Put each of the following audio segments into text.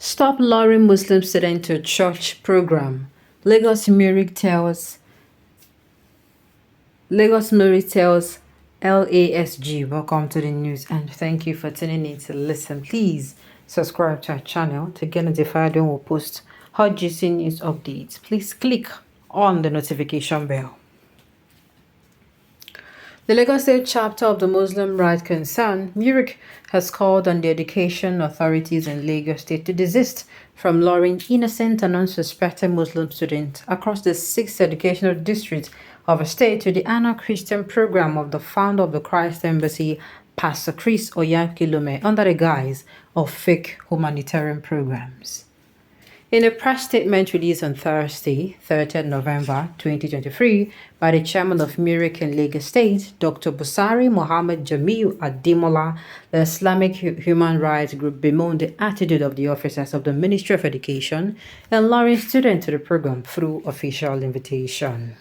Stop luring Muslim students to church program. Lagos Mirror tells LASG. Welcome to the news and thank you for tuning in to listen. Please subscribe to our channel to get notified when we post hot juicy news updates. Please click on the notification bell. The Lagos State chapter of the Muslim Rights Concern, MURIC, has called on the education authorities in Lagos State to desist from luring innocent and unsuspected Muslim students across the 6 educational districts of the state to the annual Christian program of the founder of the Christ Embassy, Pastor Chris Oyakhilome, under the guise of fake humanitarian programs. In a press statement released on Thursday, 30th November 2023, by the chairman of MURIC in Lagos State, Dr. Busari Mohammed Jamil Ademola, the Islamic human rights group bemoaned the attitude of the officers of the Ministry of Education in luring students to the program through official invitation.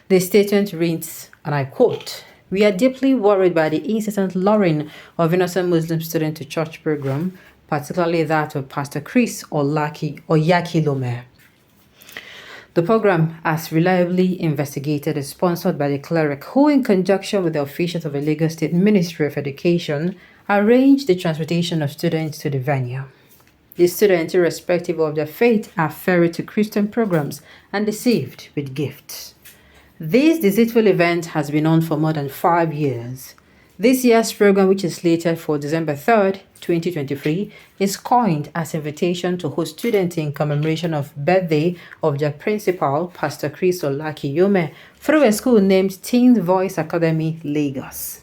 The statement reads, and I quote, "We are deeply worried by the incessant luring of innocent Muslim students to church program, particularly that of Pastor Chris Oyakhilome. The program, as reliably investigated, is sponsored by the cleric who, in conjunction with the officials of the Lagos State Ministry of Education, arranged the transportation of students to the venue. The students, irrespective of their faith, are ferried to Christian programs and deceived with gifts. This deceitful event has been on for more than 5 years. This year's program, which is slated for December 3rd, 2023, is coined as an invitation to host students in commemoration of birthday of their principal, Pastor Chris Oyakhilome, through a school named Teen Voice Academy, Lagos.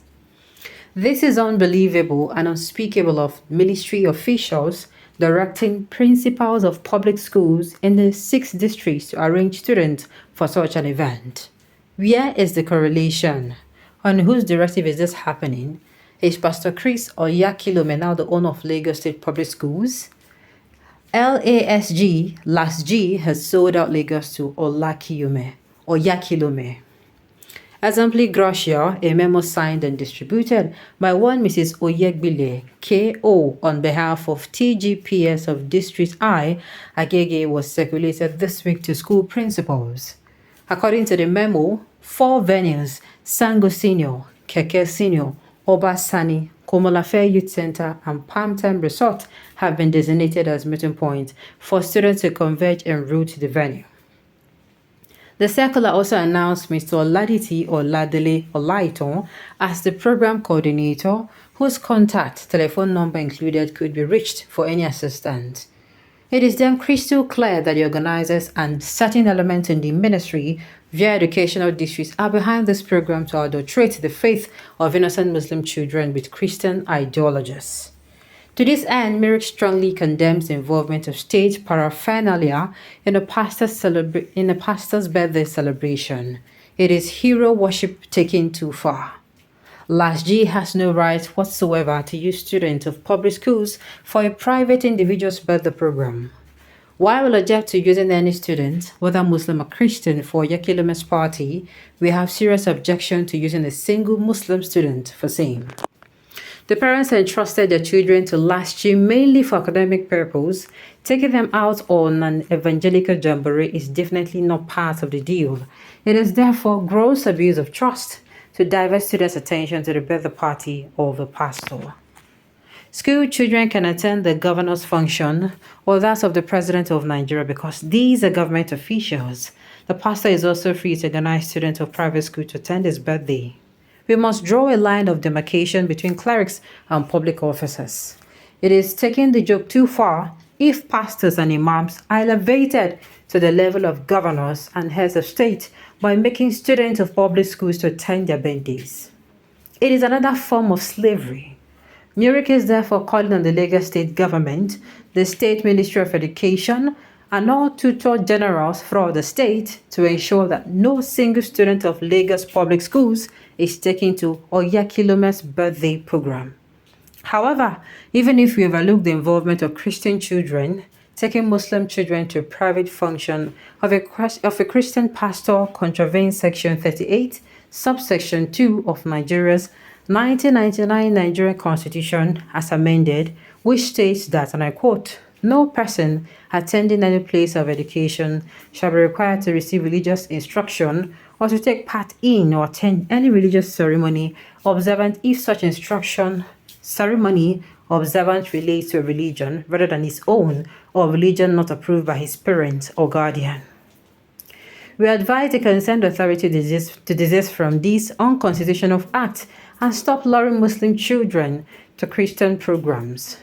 This is unbelievable and unspeakable of ministry officials directing principals of public schools in the 6 districts to arrange students for such an event. Where is the correlation? On whose directive is this happening? Is Pastor Chris Oyakhilome now the owner of Lagos State Public Schools? LASG has sold out Lagos to Oyakhilome. Exempli Gracia, a memo signed and distributed by one Mrs. Oyegbile K.O. on behalf of TGPS of District I, Agege, was circulated this week to school principals. According to the memo, 4 venues, Sango Senior, Keke Senior, Obasani, Komolafe Youth Center, and Palm Time Resort have been designated as meeting points for students to converge en route to the venue. The circular also announced Mr. Oladele Olaiton as the program coordinator, whose contact telephone number included could be reached for any assistance. It is then crystal clear that the organizers and certain elements in the ministry via educational districts are behind this program to adulterate the faith of innocent Muslim children with Christian ideologies. To this end, MURIC strongly condemns the involvement of state paraphernalia in a pastor's birthday celebration. It is hero worship taken too far. LASG has no right whatsoever to use students of public schools for a private individual's birthday program. While we object to using any student, whether Muslim or Christian, for Oyakhilome's party, we have serious objection to using a single Muslim student for same. The parents entrusted their children to LASG mainly for academic purpose. Taking them out on an evangelical jamboree is definitely not part of the deal. It is therefore gross abuse of trust to divert students' attention to the birthday party of the pastor. School children can attend the governor's function or that of the president of Nigeria because these are government officials. The pastor is also free to organize students of private school to attend his birthday. We must draw a line of demarcation between clerics and public officers. It is taking the joke too far if pastors and imams are elevated to the level of governors and heads of state by making students of public schools to attend their birthdays. It is another form of slavery. MURIC is therefore calling on the Lagos State government, the State Ministry of Education, and all tutor generals throughout the state to ensure that no single student of Lagos public schools is taken to Oyakhilome's birthday program. However, even if we overlook the involvement of Christian children, taking Muslim children to a private function of a Christian pastor contravenes Section 38, subsection 2 of Nigeria's 1999 Nigerian Constitution as amended, which states that, and I quote, "No person attending any place of education shall be required to receive religious instruction or to take part in or attend any religious ceremony observant if such ceremony observant relates to a religion rather than his own or religion not approved by his parent or guardian." We advise the concerned authority to desist from this unconstitutional act and stop luring Muslim children to Christian programs.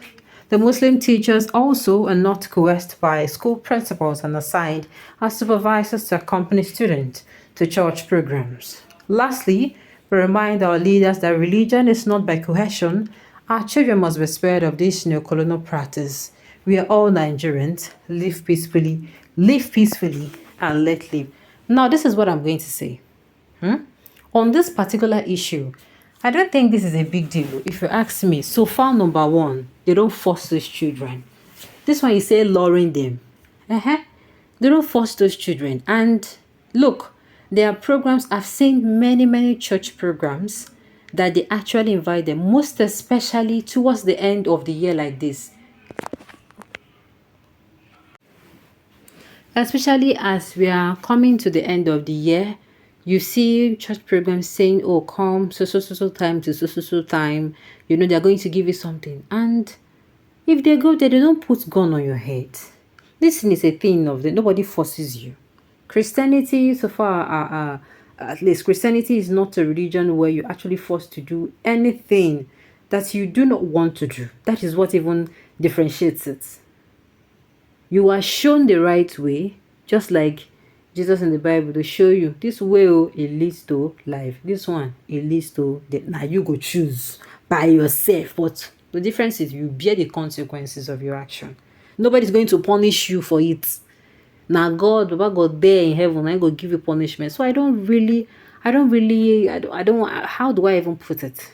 The Muslim teachers also are not coerced by school principals and assigned as supervisors to accompany students to church programs. Lastly, we remind our leaders that religion is not by coercion. Our children must be spared of this neo-colonial practice. We are all Nigerians. Live peacefully, and let live. Now, this is what I'm going to say. On this particular issue, I don't think this is a big deal. If you ask me, so far, number one, they don't force those children. This one, you say luring them. They don't force those children. And look, there are programs, I've seen many church programs that they actually invite them, most especially towards the end of the year like this. Especially as we are coming to the end of the year, you see church programs saying, oh, come so time to so time. You know, they're going to give you something. And if they go there, they don't put gun on your head. This is a thing of that nobody forces you. Christianity, so far, at least Christianity is not a religion where you're actually forced to do anything that you do not want to do. That is what even differentiates it. You are shown the right way, just like Jesus in the Bible to show you this way it leads to life. This one it leads to the now you go choose by yourself. But the difference is you bear the consequences of your action. Nobody's going to punish you for it. Now God, Baba God there in heaven, I go give you punishment. So I don't how do I even put it?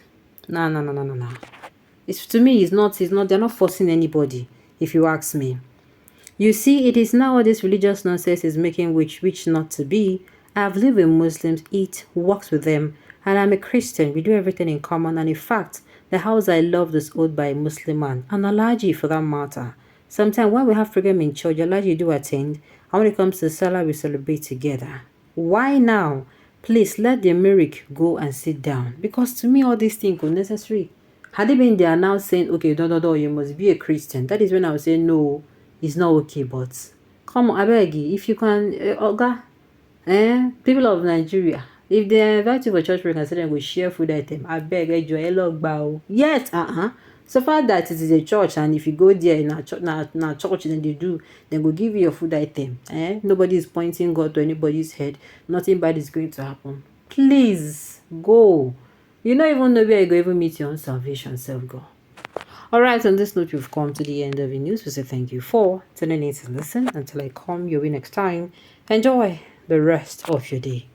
No. It's to me, it's not, they're not forcing anybody, if you ask me. You see, it is now this religious nonsense is making which not to be. I've lived with Muslims, eat, worked with them, and I'm a Christian. We do everything in common, and in fact, the house I loved is owned by a Muslim man, and Alaji for that matter. Sometimes when we have program in church, Alaji do attend, and when it comes to Salah, we celebrate together. Why now? Please let the American go and sit down, because to me all these things are necessary. Had they been there now saying, okay, no, you must be a Christian, that is when I would say no. It's not okay, but come on, I beg you, if you can, Oga, people of Nigeria, if they invite you for church program, say them go share food item, I beg, yes, so far that it is a church, and if you go there in a church, then they go give you your food item. Nobody is pointing God to anybody's head. Nothing bad is going to happen. Please go. You don't even know where you go even meet your own salvation, self-God. Alright, on this note, we've come to the end of the news. We say thank you for tuning in to listen. Until I come your way next time, enjoy the rest of your day.